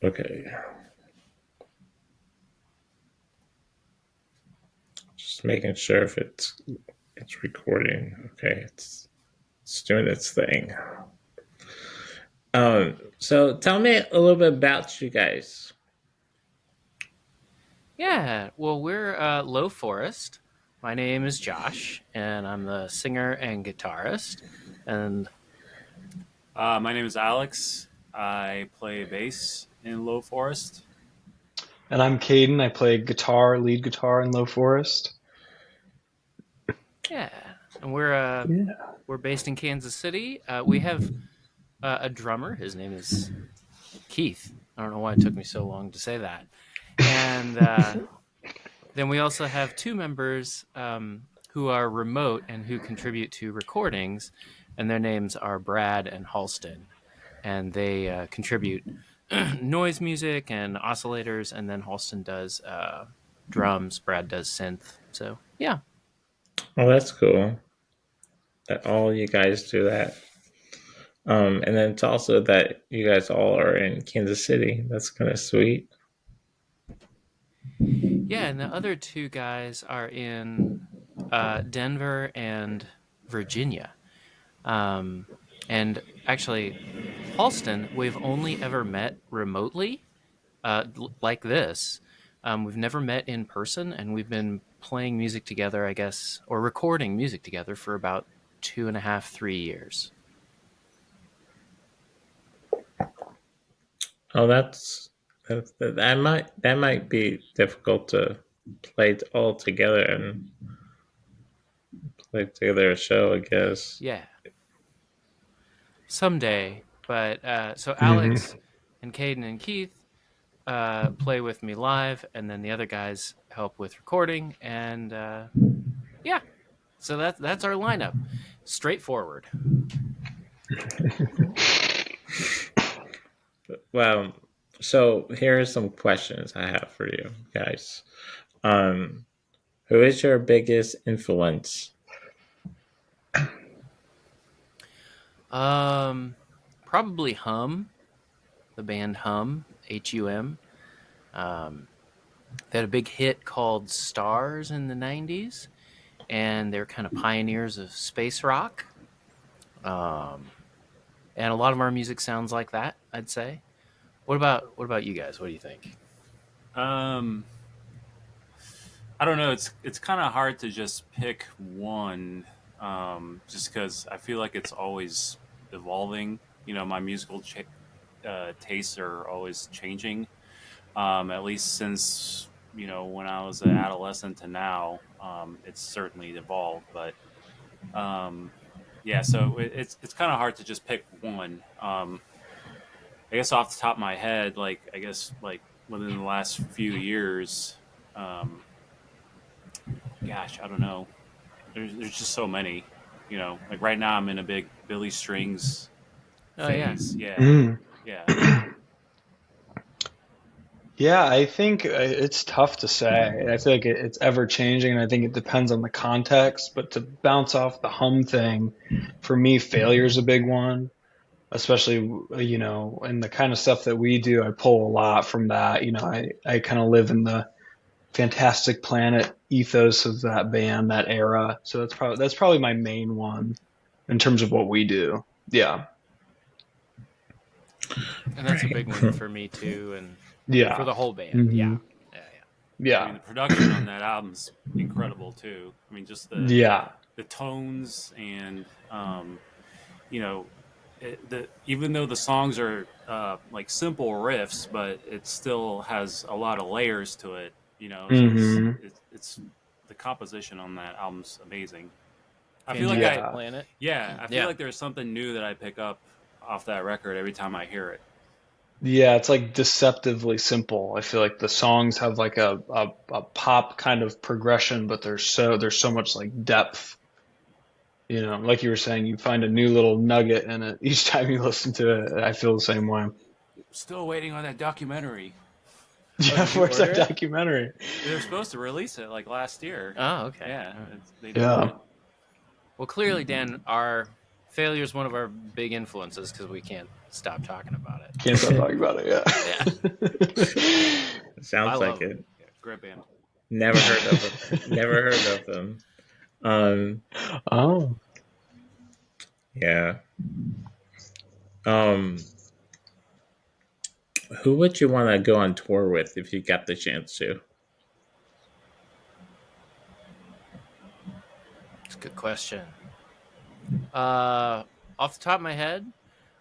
Okay. Just making sure if it's recording. Okay, it's doing its thing. So tell me a little bit about you guys. Yeah, well, we're Lowforest. My name is Josh, and I'm the singer and guitarist. And My name is Alex. I play bass in Lowforest. And I'm Caden. I play guitar, lead guitar in Lowforest. yeah, and we're based in Kansas City. We have a drummer. His name is Keith. I don't know why it took me so long to say that. And then we also have two members who are remote and who contribute to recordings, and their names are Brad and Halston. And they contribute noise music and oscillators, and then Halston does drums. Brad does synth. So yeah, Oh, that's cool that all you guys do that. And then it's also that you guys all are in Kansas City. That's kind of sweet. yeah. And the other two guys are in Denver and Virginia. Um, and actually, Halston, we've only ever met remotely, like this. We've never met in person, and we've been playing music together, I guess, or recording music together for about 2.5, 3 years. Oh, that might be difficult to play all together and play together a show, I guess. Yeah, someday. But so hmm Alex and Caden and Keith play with me live, and then the other guys help with recording. And yeah, so that's our lineup. Straightforward. Well, so here are some questions I have for you guys. Um, who is your biggest influence? Um, Probably Hum, the band Hum, HUM. Um, they had a big hit called Stars in the 90s, and they're kind of pioneers of space rock. Um, and a lot of our music sounds like that, I'd say. What about you guys? What do you think? Um, I don't know. It's kind of hard to just pick one, just because I feel like it's always evolving. My musical tastes are always changing. At least since when I was an adolescent to now, it's certainly evolved. But yeah, so it's kind of hard to just pick one. I guess off the top of my head, like I guess like within the last few years, um, gosh, I don't know. There's just so many. Like right now I'm in a big Billy Strings Oh yeah, phase. Yeah, Mm. yeah. Yeah, I think it's tough to say. I feel like it's ever changing, and I think it depends on the context. But to bounce off the hum thing, for me, failure is a big one, especially, in the kind of stuff that we do. I pull a lot from that. I kind of live in the Fantastic Planet ethos of that band, that era. So that's probably my main one in terms of what we do. Yeah. and that's a Right. big one for me too, and for Yeah. the whole band. Yeah, hmm yeah, I mean, Yeah. the production on that album's incredible too. I mean, just Yeah. the tones and you know, even though the songs are like simple riffs, but it still has a lot of layers to it. So hmm it's the composition on that album's amazing. I feel like Fantastic Yeah. Planet. I feel Yeah, like there's something new that I pick up off that record every time I hear it. Yeah, it's like deceptively simple. I feel like the songs have like a pop kind of progression, but there's so much like depth. Like you were saying, you find a new little nugget in it each time you listen to it. I feel the same way. Still waiting on that documentary. oh, Yeah, did you where's order that it? documentary? They were supposed to release it like last year. Oh, okay. Yeah, All right. they Yeah. didn't. Well, clearly, Dan, our failure is one of our big influences because we can't stop talking about it. Can't stop talking about it. Yeah, Yeah. I Sounds love like them. it. Yeah, great band. Never heard of them. Never heard of them. Um, Oh, yeah. Um, who would you want to go on tour with if you got the chance to? It's a good question. Uh, Off the top of my head,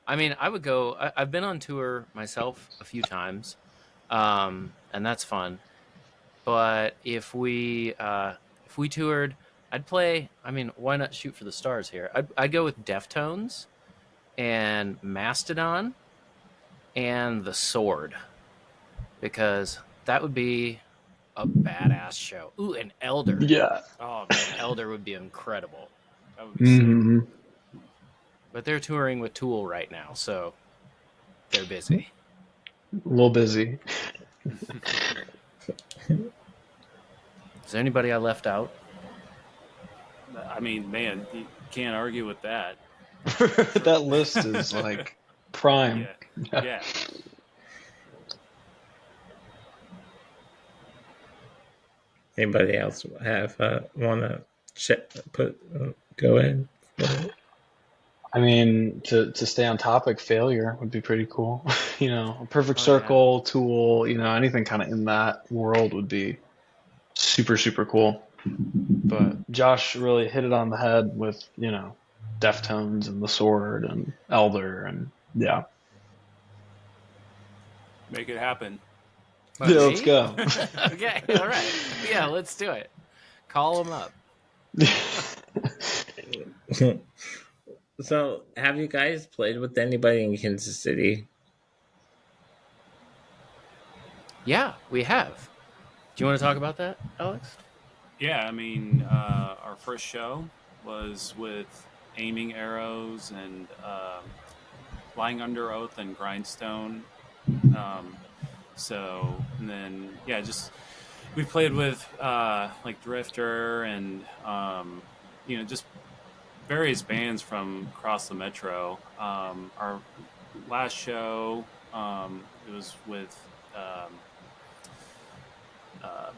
I mean, I would go. I've been on tour myself a few times, and that's fun. But if we toured, I'd play. I mean, why not shoot for the stars here? I'd go with Deftones and Mastodon and the Sword because that would be a badass show. Ooh, and Elder. yeah. Oh Man, man, Elder would be incredible. that would be sick. Hmm. But they're touring with Tool right now, so they're busy. A little busy. Is there anybody I left out? I mean, man, you can't argue with that. That list is like prime. Yeah, yeah. Anybody else have want to put go in? I mean, to stay on topic, failure would be pretty cool. You know, a perfect Oh yeah. circle, tool, you know, anything kind of in that world would be super, super cool. But Josh really hit it on the head with, you know, Deftones and the Sword and Elder and yeah. Make it happen. But Yeah, let's me? go. Okay, all right. Yeah, let's do it. Call them up. So, have you guys played with anybody in Kansas City? Yeah, we have. Do you want to talk about that, Alex? Yeah, I mean, our first show was with Aiming Arrows and Lying Under Oath and Grindstone. Um, and then yeah, just we played with like Drifter and just various bands from across the metro. Our last show, it was with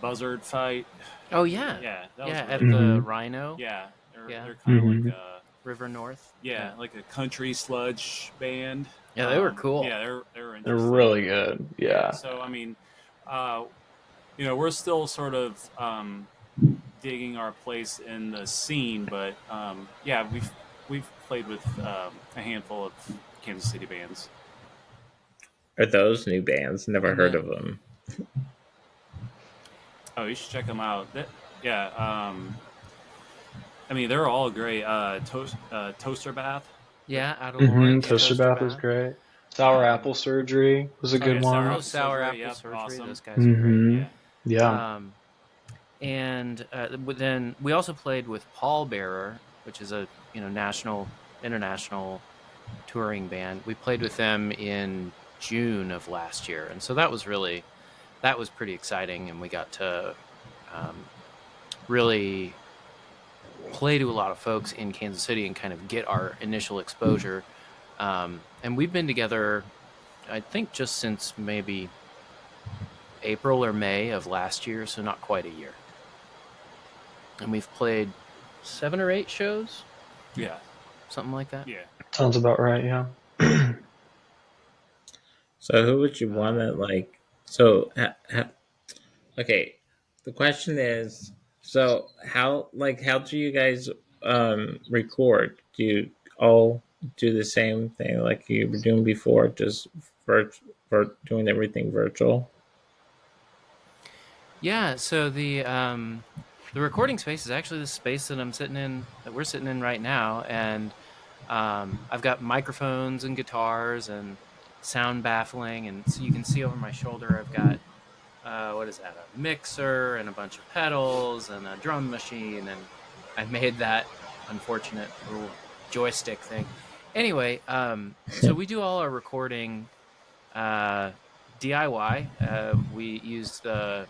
Buzzard Fight. Oh yeah, Yeah, that was yeah. At really the cool. Hmm. Rhino. Yeah, Yeah, they're kind of like Hmm. River North. yeah, like a country sludge band. Yeah, they were cool. Yeah, they're They're interesting. really good. Yeah, Yeah. so I mean, uh, we're still sort of digging our place in the scene, but yeah, we've played with a handful of Kansas City bands. Are those new bands? Never And heard then of them. Oh, you should check them out. Yeah, I mean they're all great. Toaster Bath. yeah, out of Hmm. Lawrence, Toaster Toaster Bath is Bath. great. Sour Um, Apple Surgery was a oh good yeah, Sour Oh, one. Apple Sour Surgery. Apple Yep, Surgery. awesome. Those guys are great. Hmm. Yeah, Yeah. Um, and but then we also played with Paul Bearer, which is a national, international touring band. We played with them in June of last year, and so that was pretty exciting, and we got to um, really play to a lot of folks in Kansas City and kind of get our initial exposure. And we've been together, I think, just since maybe April or May of last year, so not quite a year. And we've played 7 or 8 shows, yeah, something like that. yeah. Sounds about right. Yeah. So, who would you want to Um, like? So, okay. The question is, so how do you guys record? Do you all do the same thing like you were doing before, just for doing everything virtual? yeah, so the recording space is actually the space that we're sitting in right now, and I've got microphones and guitars and sound baffling, and so you can see over my shoulder I've got what is that? A mixer and a bunch of pedals and a drum machine, and I made that unfortunate little joystick thing. Anyway, so we do all our recording uh, DIY. We use the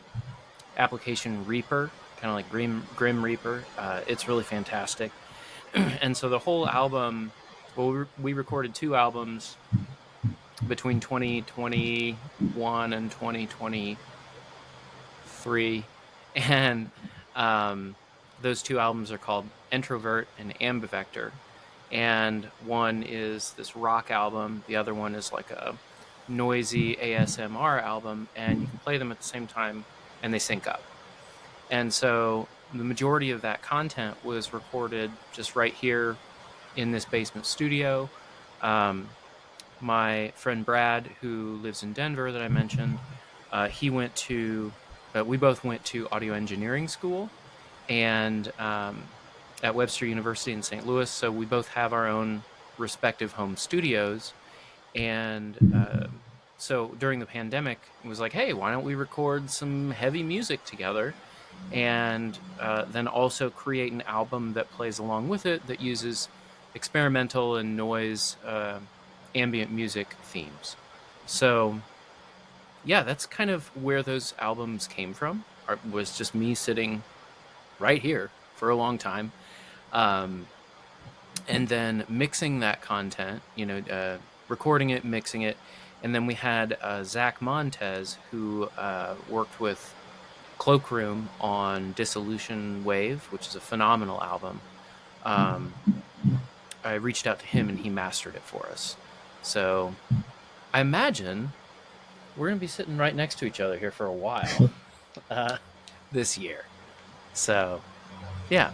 application Reaper, kind of like Grim Reaper. It's really fantastic, and so the whole album Well, we recorded 2 albums between 2021 and 2023, and those 2 albums are called Introvert and Ambivector. And one is this rock album, the other one is like a noisy ASMR album, and you can play them at the same time and they sync up. And so the majority of that content was recorded just right here in this basement studio. Um, my friend Brad, who lives in Denver, that I mentioned, he went to, we both went to audio engineering school, and at Webster University in St. Louis. So we both have our own respective home studios. And so during the pandemic, it was like, hey, why don't we record some heavy music together? And then also create an album that plays along with it that uses experimental and noise ambient music themes. So yeah, that's kind of where those albums came from. Was just me sitting right here for a long time, um, and then mixing that content, recording it, mixing it. And then we had Zach Montez, who worked with Cloakroom on Dissolution Wave, which is a phenomenal album. I reached out to him and he mastered it for us. So I imagine we're going to be sitting right next to each other here for a while this year. So, yeah.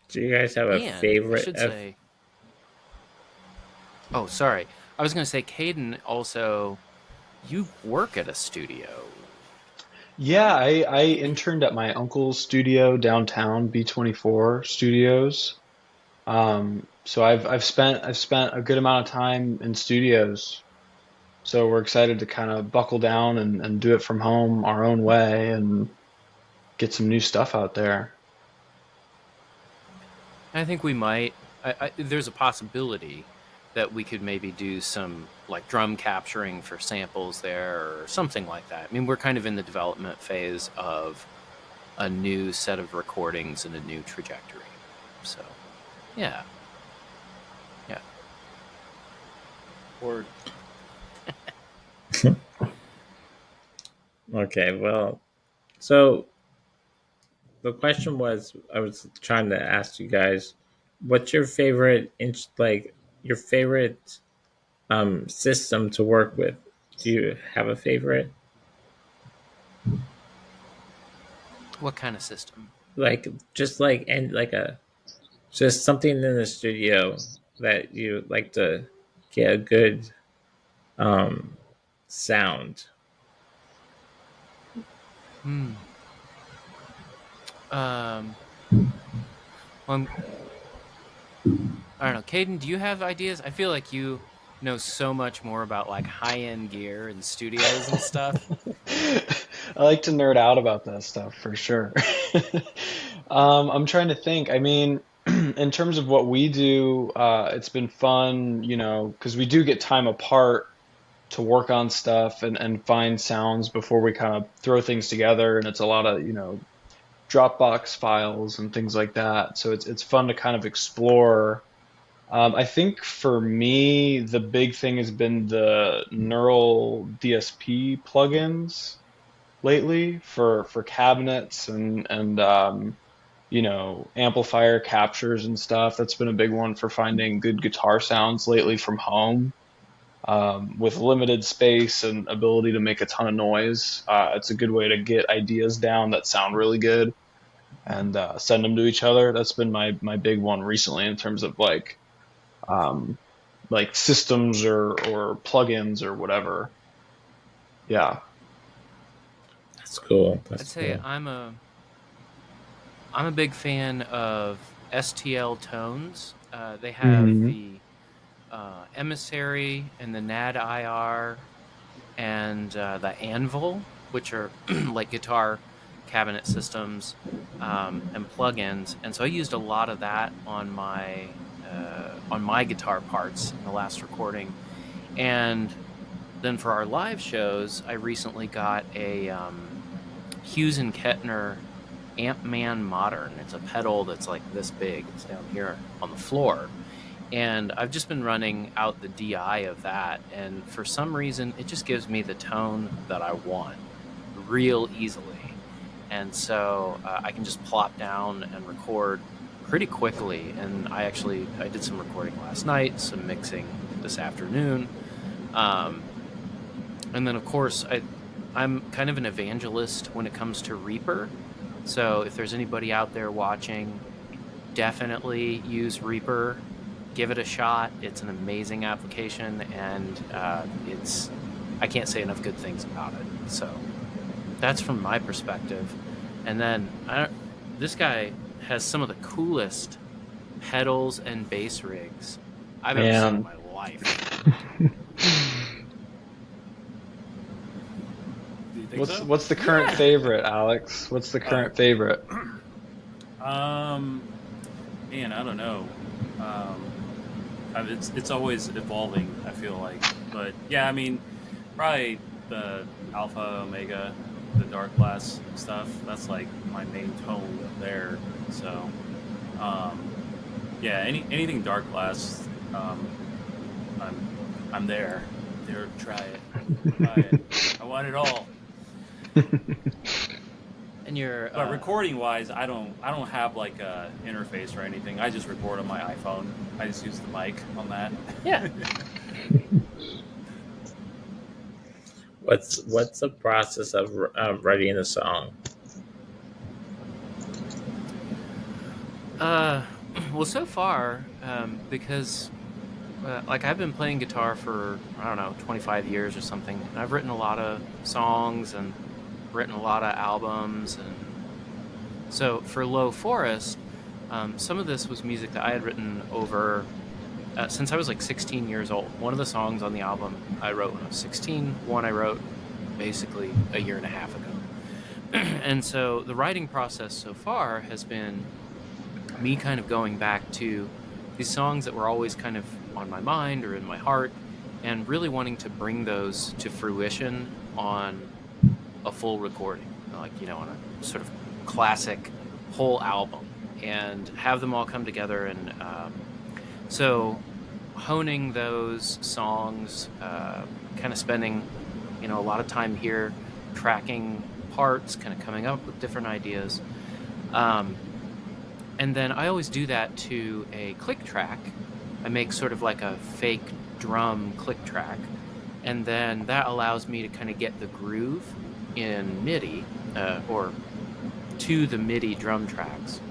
Do you guys have a And I favorite? should say, oh, sorry. I was going to say, Caden, also, you work at a studio. Yeah, I interned at my uncle's studio downtown, B24 Studios. So I've spent a good amount of time in studios. So we're excited to kind of buckle down and do it from home our own way and get some new stuff out there. I think we might. There's a possibility that we could maybe do some like drum capturing for samples there or something like that. I mean, we're kind of in the development phase of a new set of recordings and a new trajectory. So, yeah. Yeah. Or Okay, well, so the question was, I was trying to ask you guys, what's your favorite like your favorite system to work with? Do you have a favorite? What kind of system? Like just like and like a just something in the studio that you like to get a good um sound. Hmm. Um, well, I don't know. Caden, do you have ideas? I feel like you know so much more about like high end gear and studios and stuff. I like to nerd out about that stuff for sure. I'm trying to think. I mean, in terms of what we do, it's been fun, because we do get time apart to work on stuff and find sounds before we kind of throw things together. And it's a lot of, Dropbox files and things like that. So it's fun to kind of explore. I think for me, the big thing has been the neural DSP plugins lately for cabinets and amplifier captures and stuff. That's been a big one for finding good guitar sounds lately from home. With limited space and ability to make a ton of noise, it's a good way to get ideas down that sound really good and send them to each other. That's been my big one recently in terms of um, like systems or plugins or whatever. Yeah. That's cool. I'd That's say cool. I'm a big fan of STL Tones. They have Hmm. the Emissary and the NAD IR and the Anvil, which are like guitar cabinet systems and plugins. And so I used a lot of that on my guitar parts in the last recording. And then for our live shows, I recently got a Hughes and Kettner Amp Man Modern. It's a pedal that's like this big. It's down here on the floor. And I've just been running out the DI of that. And for some reason, it just gives me the tone that I want real easily. And so I can just plop down and record pretty quickly. And I did some recording last night, some mixing this afternoon. And then, of course, I'm kind of an evangelist when it comes to Reaper. So if there's anybody out there watching, definitely use Reaper. Give it a shot. It's an amazing application, and I can't say enough good things about it. So that's from my perspective. And then this guy has some of the coolest pedals and bass rigs I've ever seen in my life. What's the current favorite, Alex? What's the current favorite? Man, I don't know. It's always evolving, I feel like. But yeah, I mean, probably the Alpha, Omega, the Dark Glass stuff. That's like my main tone there. So, yeah, anything Dark Glass, I'm there. There, try it. Try it. I want it all. And you're but recording wise, I don't have like a interface or anything. I just record on my iPhone. I just use the mic on that. Yeah. What's the process of writing a song? Well, so far, because like I've been playing guitar for, I don't know, 25 years or something, and I've written a lot of songs and written a lot of albums. And so for Lowforest, some of this was music that I had written over since I was like 16 years old. One of the songs on the album I wrote when I was 16. One I wrote basically a year and a half ago. And so the writing process so far has been me kind of going back to these songs that were always kind of on my mind or in my heart, and really wanting to bring those to fruition on a full recording, like, on a sort of classic whole album, and have them all come together. And so honing those songs, kind of spending, a lot of time here tracking parts, kind of coming up with different ideas. And then I always do that to a click track. I make sort of like a fake drum click track, and then that allows me to kind of get the groove in MIDI, or to the MIDI drum tracks.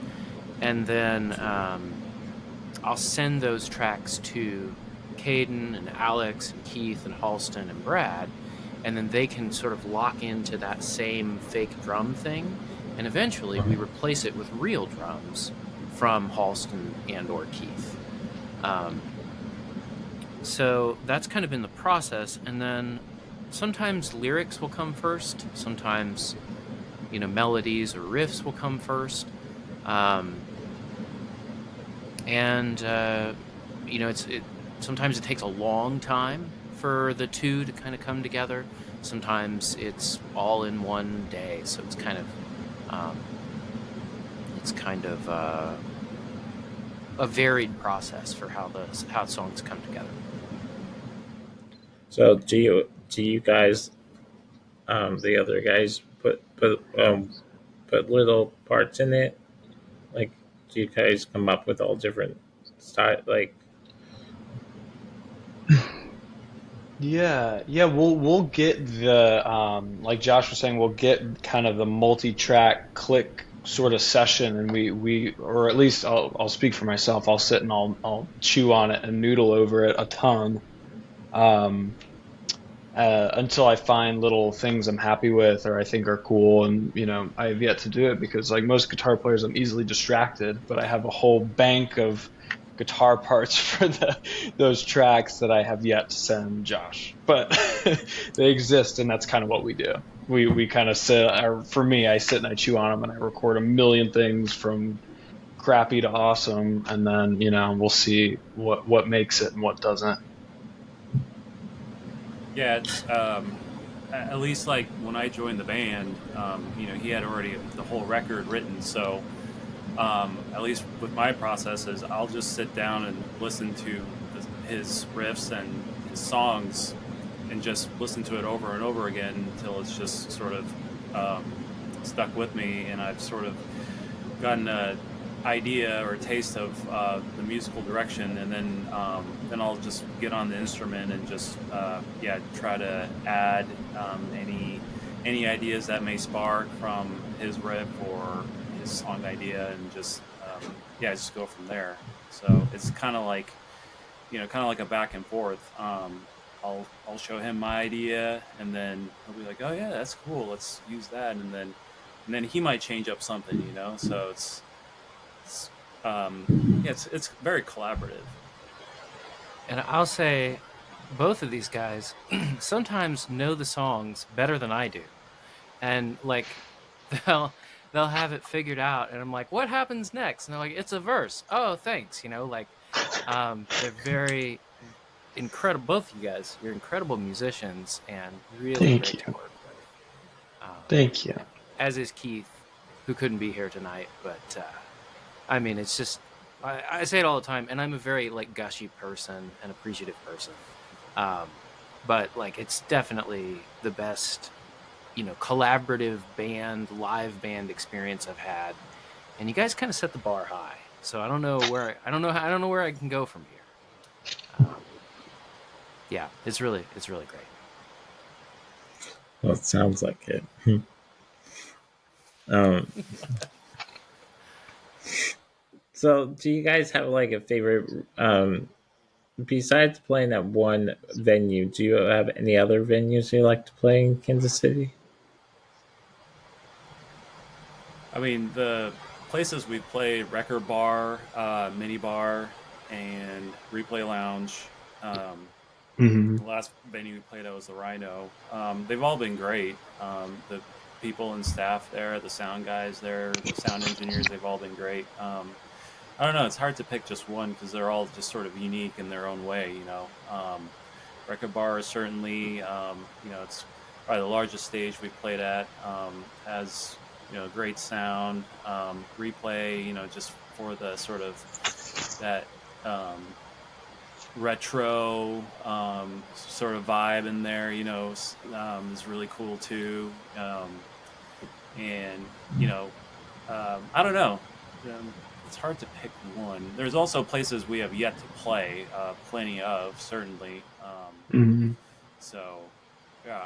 And then I'll send those tracks to Caden and Alex and Keith and Halston and Brad, and then they can sort of lock into that same fake drum thing, and eventually we replace it with real drums from Halston and or Keith. So that's kind of been the process. And then sometimes lyrics will come first, sometimes melodies or riffs will come first, and sometimes it takes a long time for the two to kind of come together. Sometimes it's all in one day, so it's kind of a varied process for how songs come together. So do you guys, the other guys, put little parts in it? Like, do you guys come up with all different style, like? Yeah, we'll get the like Josh was saying, we'll get kind of the multi-track click sort of session, and we or at least I'll speak for myself. I'll sit and I'll chew on it and noodle over it a ton, until I find little things I'm happy with or I think are cool. And I have yet to do it because, like most guitar players, I'm easily distracted, but I have a whole bank of guitar parts for those tracks that I have yet to send Josh, but they exist, and that's kind of what we do. We kind of sit, or for me, I sit and I chew on them and I record a million things from crappy to awesome, and then we'll see what makes it and what doesn't. Yeah, it's at least like when I joined the band, he had already the whole record written. So at least with my processes, I'll just sit down and listen to his riffs and his songs, and just listen to it over and over again until it's just sort of stuck with me, and I've sort of gotten a idea or a taste of the musical direction, and then I'll just get on the instrument and just try to add any ideas that may spark from his riff or his song idea, and just go from there. So it's kind of like a back and forth. I'll show him my idea, and then he'll be like, "Oh yeah, that's cool. Let's use that." And then he might change up something, So it's it's very collaborative. And I'll say, both of these guys sometimes know the songs better than I do, and like they'll they'll have it figured out, and I'm like, "What happens next?" And they're like, "It's a verse." Oh, thanks. They're very incredible. Both of you guys, you're incredible musicians and really Thank great to you. work with. Thank you. As is Keith, who couldn't be here tonight, but I mean, it's just I say it all the time, and I'm a very like gushy person, an appreciative person. Um, but like, it's definitely the best, collaborative live band experience I've had, and you guys kind of set the bar high. So I don't know where I can go from here. Yeah, it's really great. Well, it sounds like it. um, so, do you guys have like a favorite? Besides playing at one venue, do you have any other venues you like to play in Kansas City? I mean, the places we've played: Record Bar, Mini Bar, and Replay Lounge. Hmm. The last venue we played at was the Rhino. They've all been great. The people and staff there, the sound guys there, the sound engineers, they've all been great. I don't know. It's hard to pick just one because they're all just sort of unique in their own way. Record Bar is certainly, it's probably the largest stage we played at. Has great sound. Replay, just for the sort of that retro sort of vibe in there, is really cool too. And I don't know. It's hard to pick one. There's also places we have yet to play, plenty of, certainly. Hmm. So, yeah,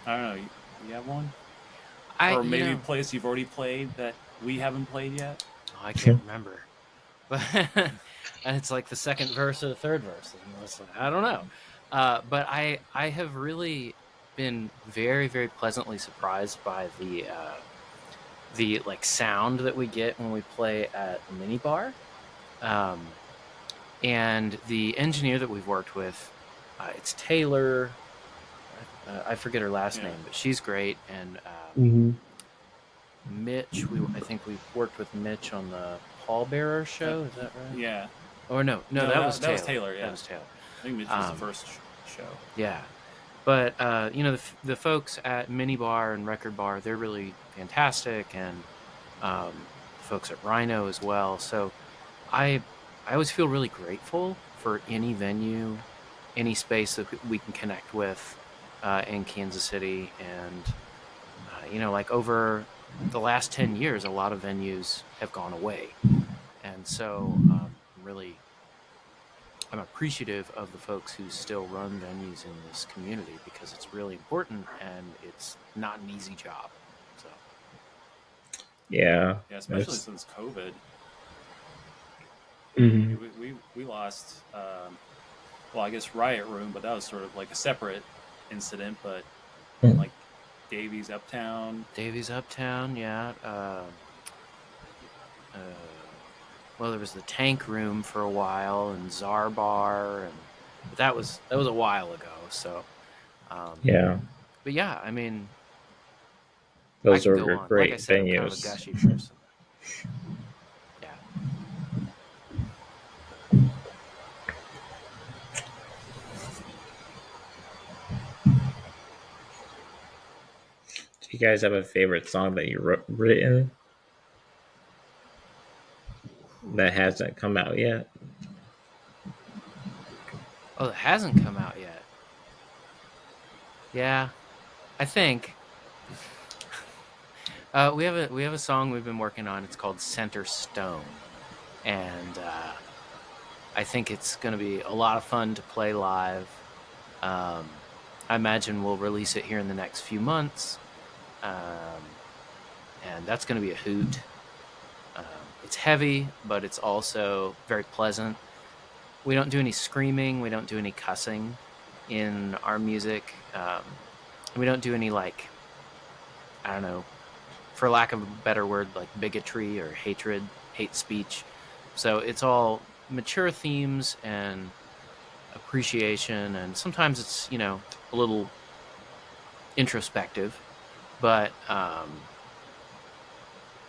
I don't know. You have one, I or you maybe a know place you've already played that we haven't played yet. I can't remember, but and it's like the second verse or the third verse. And it's like, I don't know, but I have really been very very pleasantly surprised by the like sound that we get when we play at the mini bar. Um, and the engineer that we've worked with, it's Taylor. I forget her last Yeah, name, but she's great. And Hmm. Mitch, I think we worked with Mitch on the Pallbearer uh, show. Is that right? yeah. Or no, No, that was that was Taylor. Taylor. That Yeah, was Taylor. I think this was the Um, first show. yeah, but the folks at Mini Bar and Record Bar, they're really fantastic, and the folks at Rhino as well. So I I always feel really grateful for any venue, any space that we can connect with in Kansas City, and like over the last 10 years, a lot of venues have gone away, and so I'm appreciative of the folks who still run venues in this community because it's really important and it's not an easy job. So Yeah, Yeah, especially that's since COVID. I Hmm. mean, we lost, well, I guess Riot Room, but that was sort of like a separate incident. But like Davies Uptown, Davies Uptown, yeah. Uh, well, there was the Tank Room for a while and Czar Bar, but that was a while ago. So, um, yeah. but yeah, I mean, I Those can go are on. Like I great said, I'm kind of a venues. gushy person. Yeah. you guys have a favorite song that you written that hasn't come out yet? Oh, it hasn't come out yet. Yeah, I think we have a song we've been working on. It's called Center Stone, and I think it's going to be a lot of fun to play live. I imagine we'll release it here in the next few months, and that's going to be a hoot. It's heavy, but it's also very pleasant. We don't do any screaming. We don't do any cussing in our music. We don't do any, like, I don't know, for lack of a better word, like bigotry or hate speech. So it's all mature themes and appreciation, and sometimes it's, a little introspective. But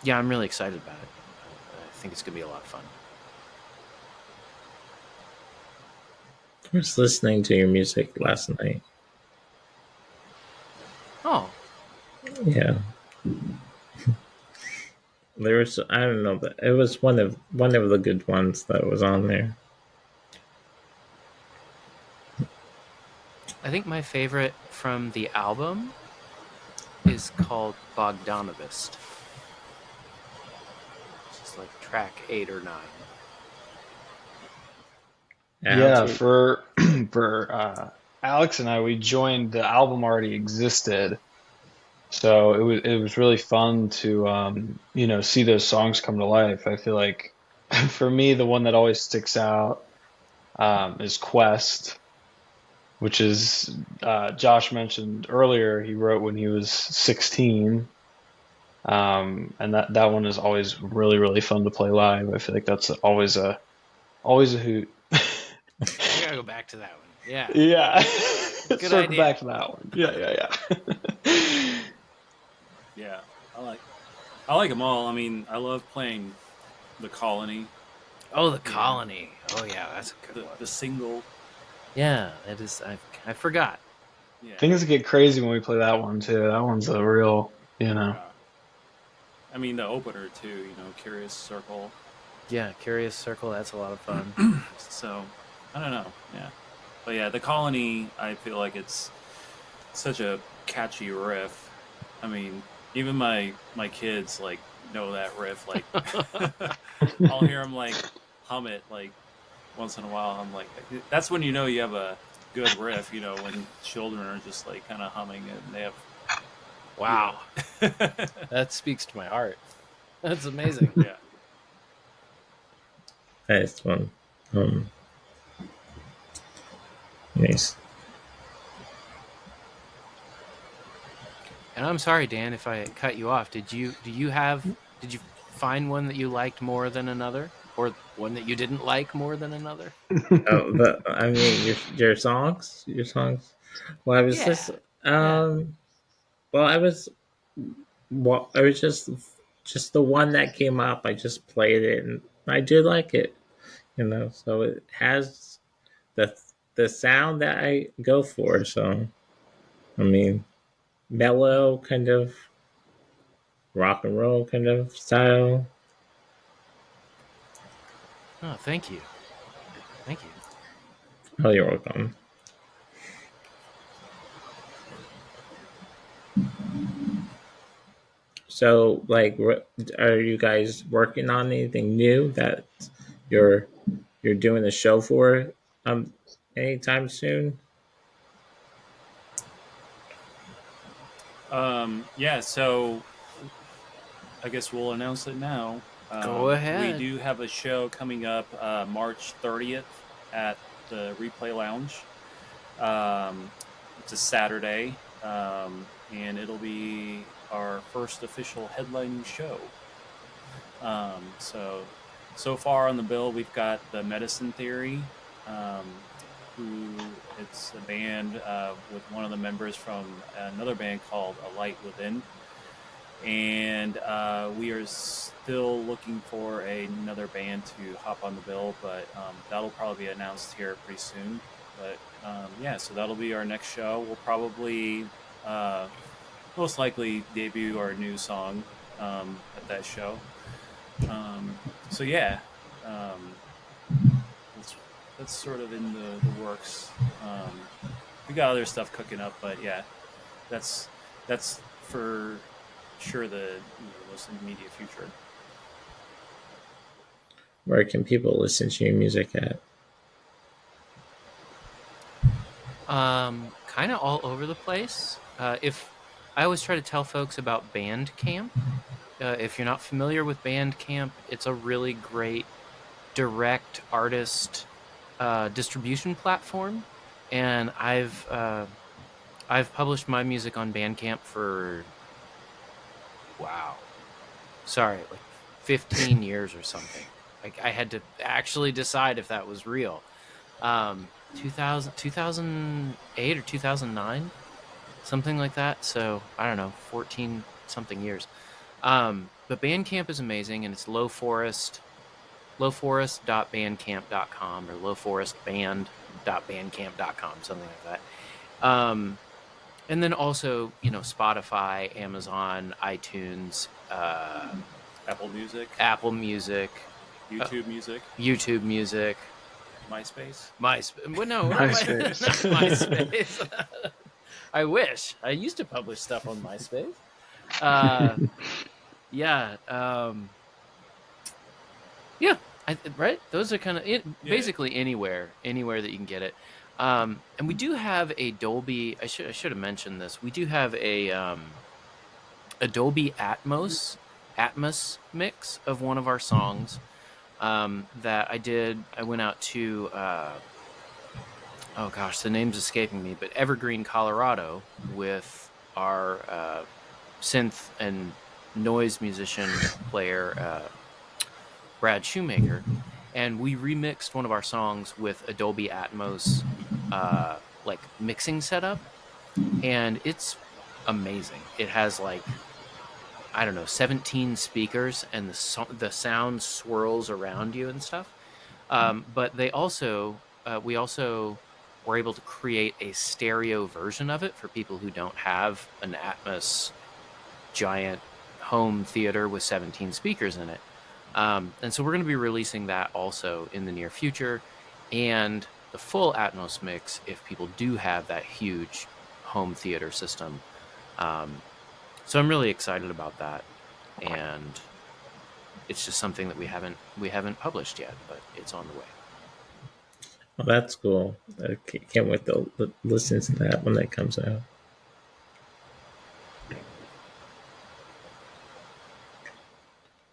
yeah, I'm really excited about it. I think it's gonna be a lot of fun. I was listening to your music last night. Oh, Yeah, there was, I don't know, but it was one of the good ones that was on there. I think my favorite from the album is called Bogdanovist. It's just like track 8 or 9. Yeah, Absolutely. for for Alex and I, we joined, the album already existed, so it was really fun to see those songs come to life. I feel like for me, the one that always sticks out is Quest, which is Josh mentioned earlier. He wrote when he was 16, and that one is always really really fun to play live. I feel like that's always a hoot. I gotta go back to that one. Yeah, Yeah. good Circle idea. back to that one. Yeah. Yeah, I like I like them all. I mean, I love playing the Colony, Oh, the you know, Colony. Oh yeah, that's a good the one. the single. Yeah, it is. I forgot. Yeah, Things get crazy when we play that one too. That one's a real. yeah. I mean, the opener too. Curious Circle. Yeah, Curious Circle. That's a lot of fun. So I don't know. Yeah, but yeah, the Colony. I feel like it's such a catchy riff. I mean, even my kids like know that riff. Like, I'll hear them like hum it like once in a while. I'm like, that's when you know you have a good riff. When children are just like kind of humming it, and they have, you Wow, know, that speaks to my heart. That's amazing. yeah. Nice one. Um, nice. And I'm sorry, Dan, if I cut you off. Did you find one that you liked more than another, or one that you didn't like more than another? I mean, your songs. Well, I was just, Yeah, yeah. um, well, I was just the one that came up. I just played it, and I do like it. So it has the the sound that I go for. So I mean, mellow kind of rock and roll kind of style. Oh, thank you, thank you. Oh, you're welcome. So, like, are you guys working on anything new that you're you're doing a show for anytime soon? Yeah. So I guess we'll announce it now. Go We ahead. do have a show coming up March 30th at the Replay Lounge. Um, it's a Saturday, and it'll be our first official headlining show. So far on the bill, we've got the Medicine Theory, um, who it's a band with one of the members from another band called A Light Within, and we are still looking for another band to hop on the bill, but that'll probably be announced here pretty soon. But yeah, so that'll be our next show. We'll probably most likely debut our new song at that show. So yeah, um, that's that's sort of in the works. We got other stuff cooking up, but yeah, that's that's for sure the most immediate future. Where can people listen to your music at? Kind of all over the place. If I always try to tell folks about Bandcamp. If you're not familiar with Bandcamp, it's a really great direct artist distribution platform, and I've published my music on Bandcamp for wow, sorry, like 15 years or something. Like I had to actually decide if that was real. 2008 or 2009, something like that. So I don't know, 14 something years. But Bandcamp is amazing, and it's lowforest.bandcamp.com or lowforestband.bandcamp.com, something like that. And then also, Spotify, Amazon, iTunes, Apple Music, Apple Music, YouTube Music, YouTube Music, MySpace. Well, no, not MySpace. MySpace. I wish. I used to publish stuff on MySpace. Uh, yeah. Yeah. Right. Those are kind of it. Yeah. Basically anywhere that you can get it. And we do have a Dolby. I should have mentioned this. We do have a Dolby Atmos mix of one of our songs that I did. I went out to. Oh gosh, the name's escaping me, but Evergreen, Colorado, with our synth and noise musician player Brad Shoemaker, and we remixed one of our songs with a Dolby Atmos like mixing setup, and it's amazing. It has like, I don't know, 17 speakers, and the sound swirls around you and stuff. But we also were able to create a stereo version of it for people who don't have an Atmos giant home theater with 17 speakers in it. And so we're going to be releasing that also in the near future, and the full Atmos mix if people do have that huge home theater system. So I'm really excited about that, and it's just something that we haven't published yet, but it's on the way. Well, that's cool. I can't wait to listen to that when that comes out.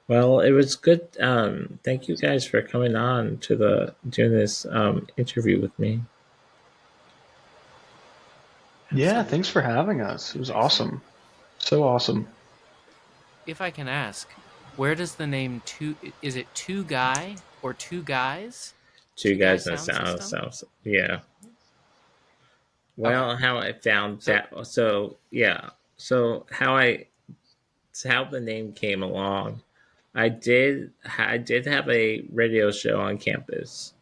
Well, it was good. Thank you guys for coming on to doing this interview with me. Yeah, thanks for having us. It was awesome. So awesome. If I can ask, where does the name is it two guy or two guys? Two guys in the sound. Yeah. Well, okay. How I found that. So yeah. So how the name came along. I did have a radio show on campus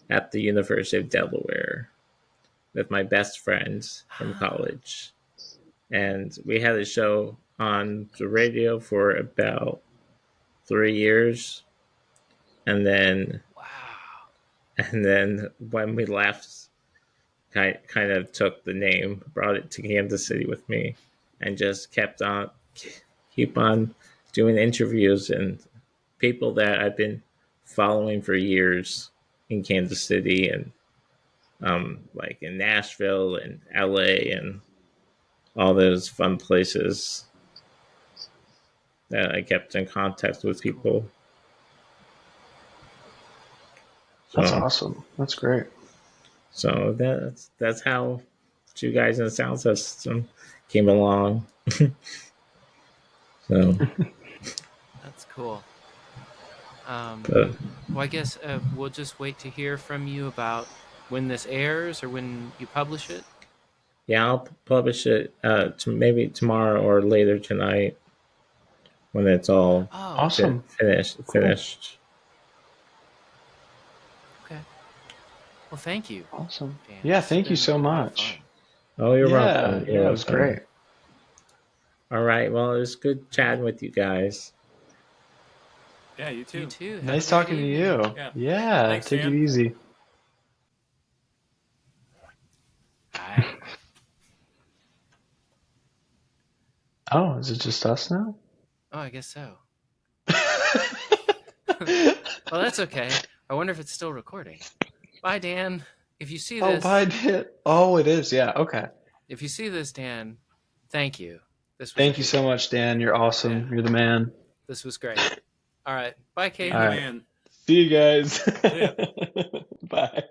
at the University of Delaware with my best friends from college. And we had a show on the radio for about 3 years. And then when we left, kind of took the name, brought it to Kansas City with me, and just keep on doing interviews and people that I've been following for years in Kansas City and like in Nashville and LA and all those fun places that I kept in contact with people. That's awesome. That's great. So that's how Two Guys in the Sound System came along. So that's cool. Well, I guess we'll just wait to hear from you about when this airs or when you publish it. Yeah, I'll publish it maybe tomorrow or later tonight when it's all awesome finished. Cool. Okay. Well, thank you. Awesome. Dan. Yeah, thank you so much. Oh, you're welcome. Yeah, it was great. All right. Well, it was good chatting with you guys. Yeah, you You too. too. Have Nice a great talking to evening. you. Yeah. Yeah, Thanks, take it Dan. easy. Bye. Oh, is it just us now? Oh, I guess so. Well, that's okay. I wonder if it's still recording. Bye, Dan. If you see Oh, this, bye, Dan. Oh, it is. Yeah. Okay. Dan, thank you. This was Thank you great. so much, Dan. You're awesome. Yeah, You're the man. this was great. All right. Bye, Keith. Dan All the right. man. See you guys. See ya. Bye.